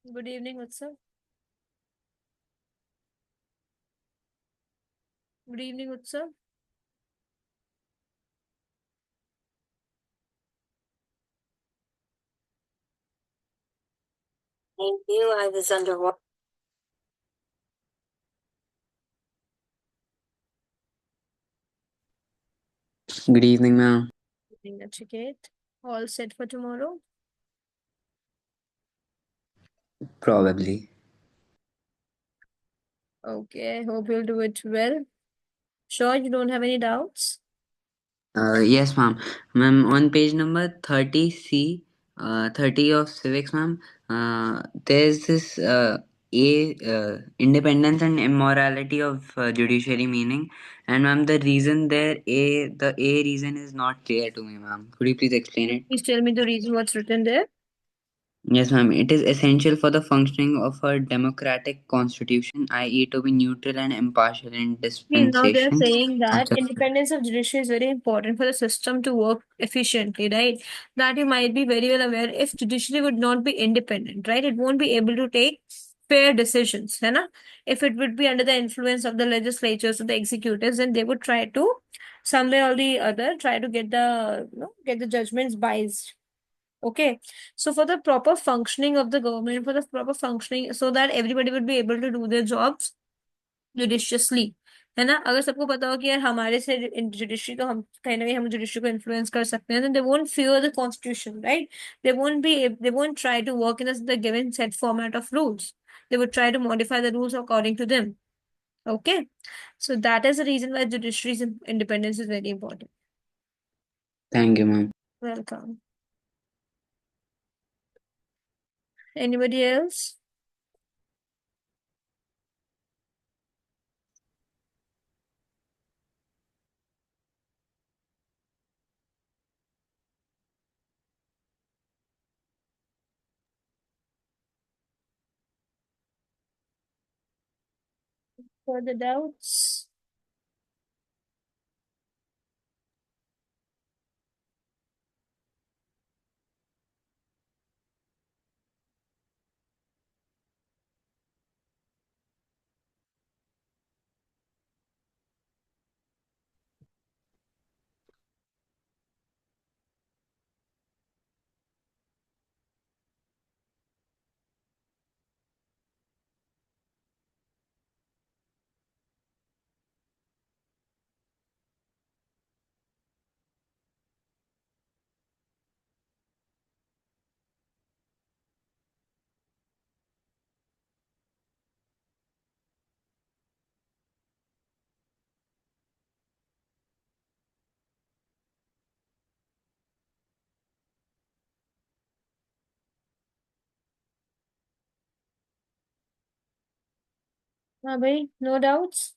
Good evening, Utsav. Good evening, Utsav. Thank you. I was underwater. Good evening, ma'am. Good evening, Nachiket. All set for tomorrow? Probably. Okay, hope you'll do it well. Sure, you don't have any doubts? Yes, ma'am. Ma'am, on page number 30C, 30 of civics, ma'am, there's this independence and immorality of judiciary meaning. And ma'am, the A reason is not clear to me, ma'am. Could you please explain it? Please tell me the reason what's written there. Yes, ma'am. It is essential for the functioning of a democratic constitution, i.e., to be neutral and impartial in See, now they're dispensation saying of that justice. independence of judiciary is very important for the system to work efficiently, right? That you might be very well aware if judiciary would not be independent, right? It won't be able to take fair decisions, है ना? If it would be under the influence of the legislatures or the executives, then they would try to somewhere or the other try to get the judgments biased. Okay, so for the proper functioning of the government, for the proper functioning, so that everybody would be able to do their jobs judiciously, है ना? अगर सबको पता हो कि यार हमारे से जुडिशरी तो हम कहीं ना कहीं हम जुडिशरी को इन्फ्लुएंस कर सकते हैं, they won't fear the constitution, right? They won't try to work in the given set format of rules. They would try to modify the rules according to them. Okay, so that is the reason why judiciary's independence is very important. Thank you, ma'am. Welcome. Anybody else? Further doubts? हाँ भाई, no doubts.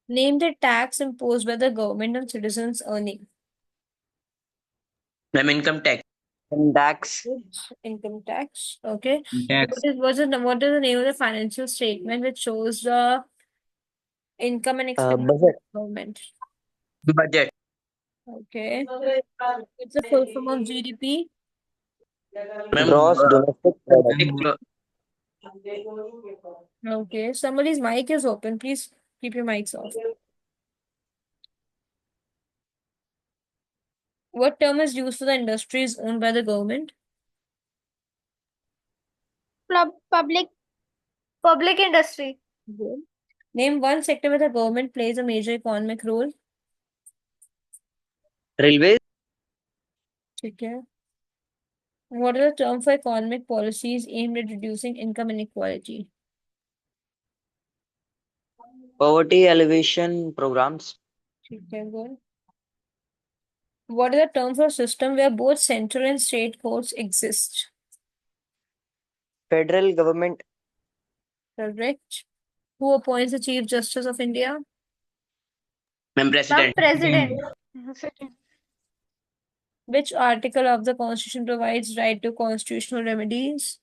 Name the tax imposed by the government on citizens' earning. Ma'am, income tax. Tax. Income tax. Okay. Tax. What is the name of the financial statement which shows the income and expenditure of Budget. the government? Budget. Okay. It's a full form of GDP. Ma'am, gross domestic product. Okay. Somebody's mic is open. Please keep your mics off. What term is used for the industries owned by the government? Public industry. Good. Name one sector where the government plays a major economic role. Railways. Okay. What are the term for economic policies aimed at reducing income inequality? Poverty alleviation programs. Okay, good. What is the term for a system where both central and state courts exist? Federal government. Correct. Who appoints the Chief Justice of India? Ma'am, president. President. Which article of the Constitution provides right to constitutional remedies?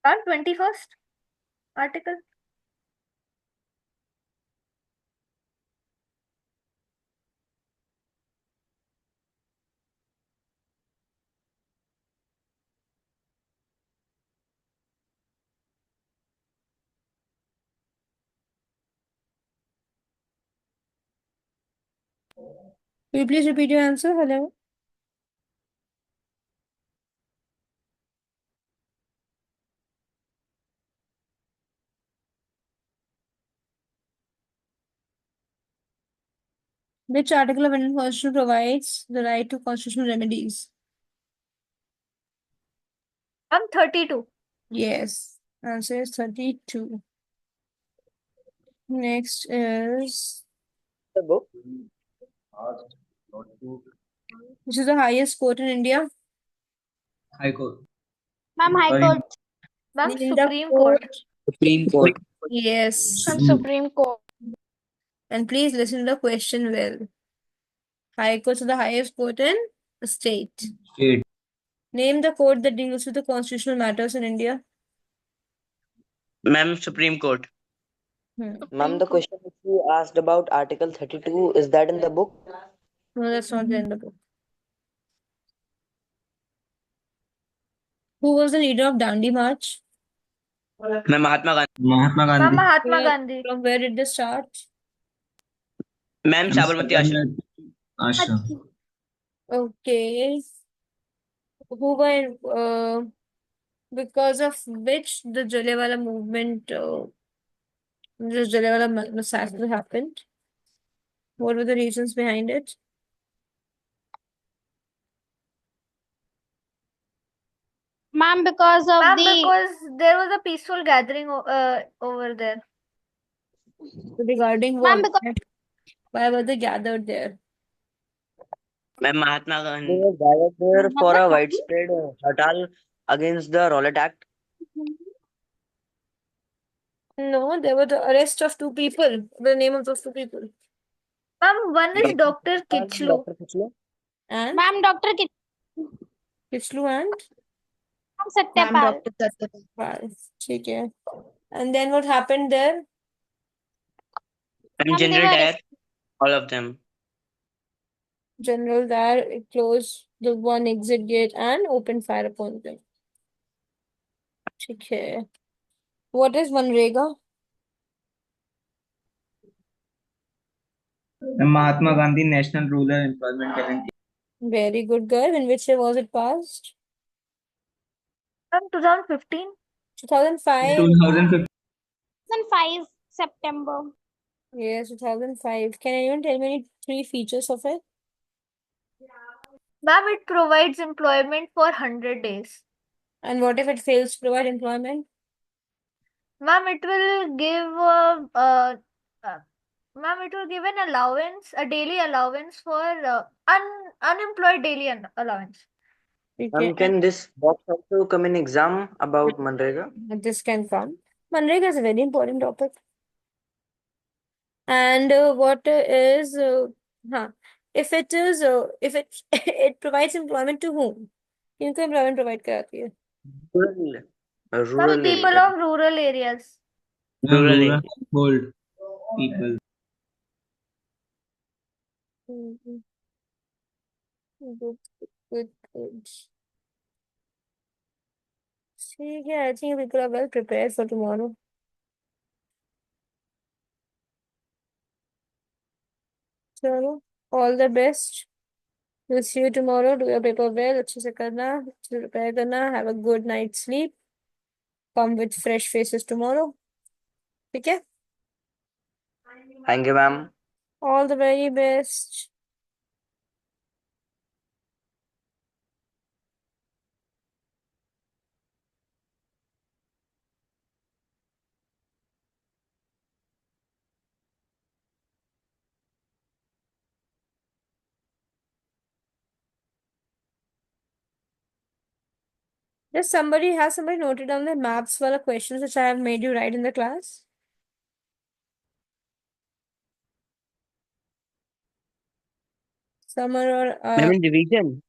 Our 21st article. Will you please repeat your answer? Hello. Which article of Indian Constitution provides the right to constitutional remedies? 32. Yes. Answer is 32. Next is, The book. which is the highest court in India? High Court. Ma'am, High Sorry. Court. Name the court. Supreme Court. Yes. Ma'am, Supreme Court. And please listen to the question well. High court is the highest court in the state. State. Name the court that deals with the constitutional matters in India. Ma'am, Supreme Court. Hmm. Ma'am, the question which you asked about Article 32, is that in the book? No, that's not there in the book. Who was the leader of Dandi March? Ma'am, Mahatma Gandhi. Mahatma Gandhi. Mahatma Gandhi. From where did they start? Ma'am, Sabarmati Ashram. Ashram. Okay. Who were, because of which the Jallianwala movement, the Jallianwala massacre happened? What were the reasons behind it? Ma'am, because there was a peaceful gathering over there. Regarding Ma'am, what? Why were they gathered there? Ma'am, Mahatma Gandhi was gathered there for a widespread hartal against the Rowlatt Act. No, there were the arrest of two people. The name of those two people. Ma'am, one is Dr. Kichlu. Dr. Kichlu. And Ma'am, Dr. Kichlu and Satyapal. Satyapal. Okay. And then what happened there? And Ma'am, they General were Dyer, all of them. General there closed the one exit gate and opened fire upon them. Okay. What is Manrega? Mahatma Gandhi National Rural Employment Guarantee. Very good, girl. In which year was it passed? Ma'am, 2015. 2005. 2015. 2005 September. Yes, 2005. Can anyone tell me any three features of it? Ma'am, it provides employment for 100 days. And what if it fails to provide employment? Ma'am, it will give ma'am, it will give an allowance, a daily allowance for unemployed daily allowance. Okay. Can this box also come in exam about Manrega? This can come. Manrega is a very important topic. And what is, if it is, if it it provides employment to whom? किनको employment provide कराती है? Rural. Some Rural people area. of rural areas. Rural Rural area. household people. Good, good, good. ठीक है, I think people are well prepared for tomorrow. चलो, all the best. We'll see you tomorrow. Do your paper well. अच्छे से करना, अच्छे से prepare करना. Have a good night's sleep. Come with fresh faces tomorrow. ठीक है? Thank you, ma'am. All the very best. Has somebody noted down the maths wala questions which I have made you write in the class? Summer or Ma'am, in revision.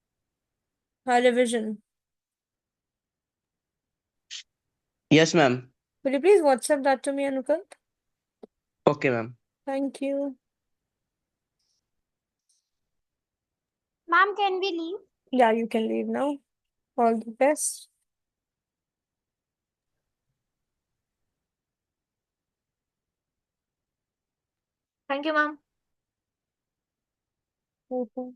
revision. Yes, ma'am. Will you please WhatsApp that to me, Anukul? Okay, ma'am. Thank you. Ma'am, can we leave? Yeah, you can leave now. All the best. Thank you, ma'am. Okay.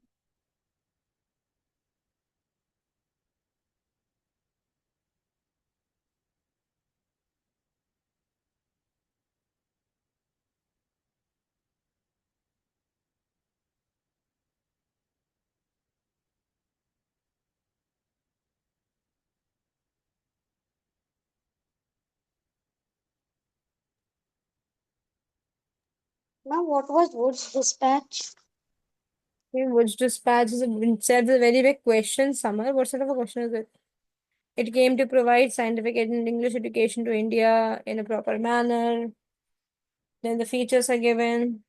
Now, what was Wood's dispatch? Which dispatch is itself a very big question, Summer. What sort of a question is it? It came to provide scientific and English education to India in a proper manner. Then the features are given.